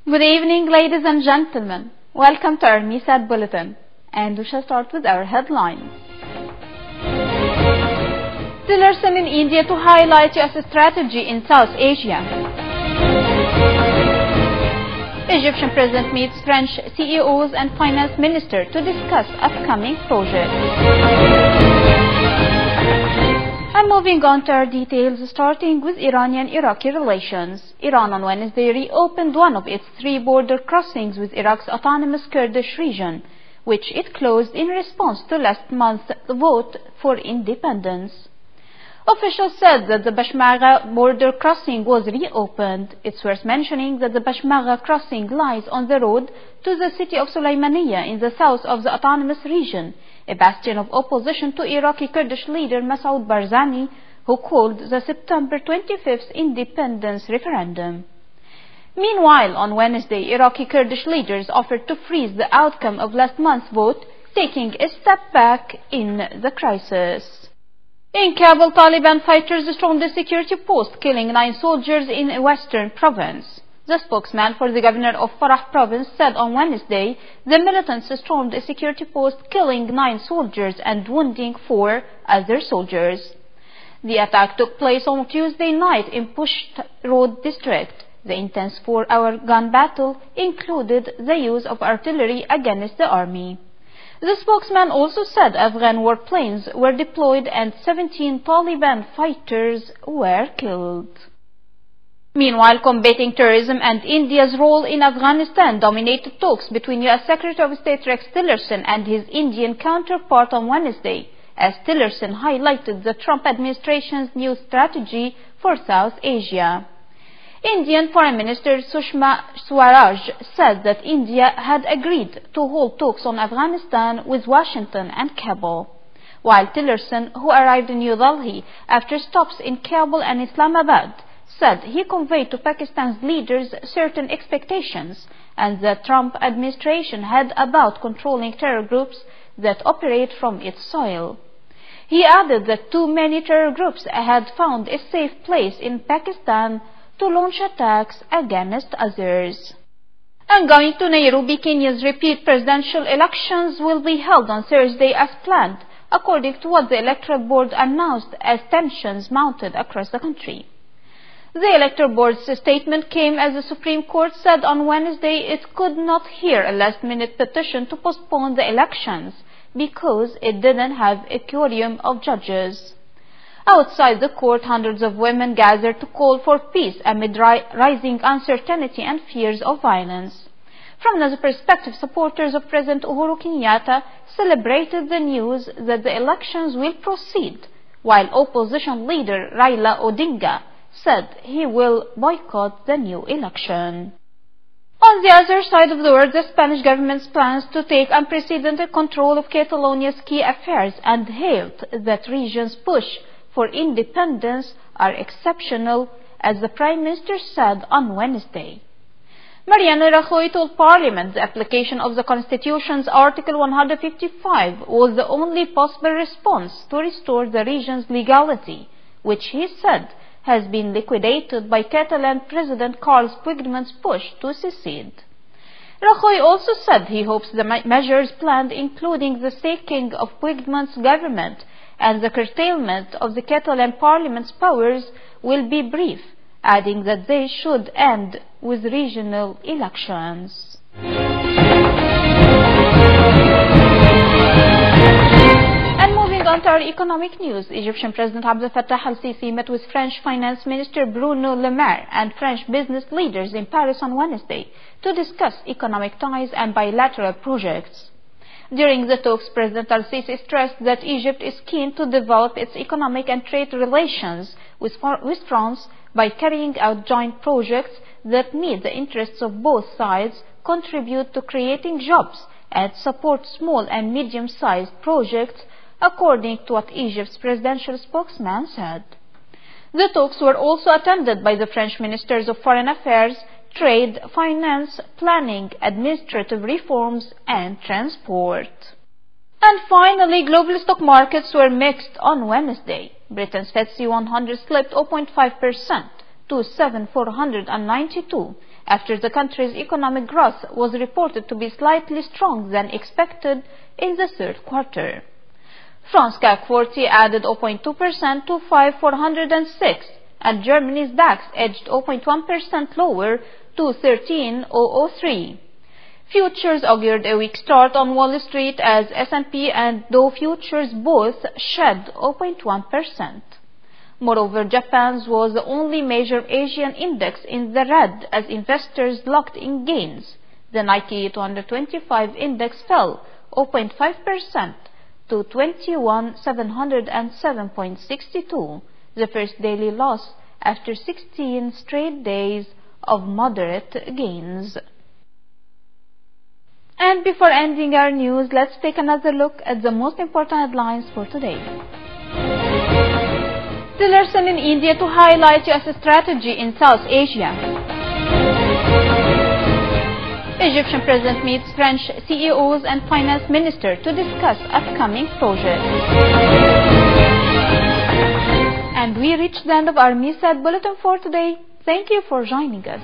Good evening, ladies and gentlemen. Welcome to our MISAT Bulletin, and we shall start with our headlines. Tillerson in India to highlight US strategy in South Asia. Egyptian president meets French CEOs and finance minister to discuss upcoming projects. And moving on to our details, starting with Iranian-Iraqi relations. Iran on Wednesday reopened one of its 3 border crossings with Iraq's autonomous Kurdish region, which it closed in response to last month's vote for independence. Officials said that the Bashmagha border crossing was reopened. It's worth mentioning that the Bashmagha crossing lies on the road to the city of Sulaymaniyah in the south of the autonomous region, a bastion of opposition to Iraqi Kurdish leader Masoud Barzani, who called the September 25th independence referendum. Meanwhile, on Wednesday, Iraqi Kurdish leaders offered to freeze the outcome of last month's vote, taking a step back in the crisis. In Kabul, Taliban fighters stormed a security post, killing 9 soldiers in a western province. The spokesman for the governor of Farah province said on Wednesday the militants stormed a security post, killing 9 soldiers and wounding 4 other soldiers. The attack took place on Tuesday night in Pusht Road district. The intense 4-hour gun battle included the use of artillery against the army. The spokesman also said Afghan warplanes were deployed and 17 Taliban fighters were killed. Meanwhile, combating terrorism and India's role in Afghanistan dominated talks between U.S. Secretary of State Rex Tillerson and his Indian counterpart on Wednesday, as Tillerson highlighted the Trump administration's new strategy for South Asia. Indian Foreign Minister Sushma Swaraj said that India had agreed to hold talks on Afghanistan with Washington and Kabul, while Tillerson, who arrived in New Delhi after stops in Kabul and Islamabad, said he conveyed to Pakistan's leaders certain expectations and the Trump administration had about controlling terror groups that operate from its soil. He added that too many terror groups had found a safe place in Pakistan to launch attacks against others. And going to Nairobi, Kenya's repeat presidential elections will be held on Thursday as planned, according to what the Electoral Board announced, as tensions mounted across the country. The Electoral Board's statement came as the Supreme Court said on Wednesday it could not hear a last-minute petition to postpone the elections because it didn't have a quorum of judges. Outside the court, hundreds of women gathered to call for peace amid rising uncertainty and fears of violence. From another perspective, supporters of President Uhuru Kenyatta celebrated the news that the elections will proceed, while opposition leader Raila Odinga said he will boycott the new election. On the other side of the world, the Spanish government's plans to take unprecedented control of Catalonia's key affairs and hailed that region's push for independence are exceptional, as the Prime Minister said on Wednesday. Mariano Rajoy told Parliament the application of the Constitution's Article 155 was the only possible response to restore the region's legality, which he said has been liquidated by Catalan President Carles Puigdemont's push to secede. Rajoy also said he hopes the measures planned, including the sacking of Puigdemont's government and the curtailment of the Catalan Parliament's powers, will be brief, adding that they should end with regional elections. On to our economic news, Egyptian President Abdel Fattah al-Sisi met with French Finance Minister Bruno Le Maire and French business leaders in Paris on Wednesday to discuss economic ties and bilateral projects. During the talks, President al-Sisi stressed that Egypt is keen to develop its economic and trade relations with France by carrying out joint projects that meet the interests of both sides, contribute to creating jobs, and support small and medium-sized projects, according to what Egypt's presidential spokesman said. The talks were also attended by the French Ministers of Foreign Affairs, Trade, Finance, Planning, Administrative Reforms, and Transport. And finally, global stock markets were mixed on Wednesday. Britain's FTSE 100 slipped 0.5%, to 7,492, after the country's economic growth was reported to be slightly stronger than expected in the third quarter. France CAC 40 added 0.2% to 5,406, and Germany's DAX edged 0.1% lower to 13,003. Futures augured a weak start on Wall Street as S&P and Dow futures both shed 0.1%. Moreover, Japan's was the only major Asian index in the red as investors locked in gains. The Nikkei 225 index fell 0.5% to 21,707.62, the first daily loss after 16 straight days of moderate gains. And before ending our news, let's take another look at the most important headlines for today. Tillerson in India to highlight U.S. strategy in South Asia. Egyptian president meets French CEOs and finance minister to discuss upcoming projects. And we reached the end of our Misad Bulletin for today. Thank you for joining us.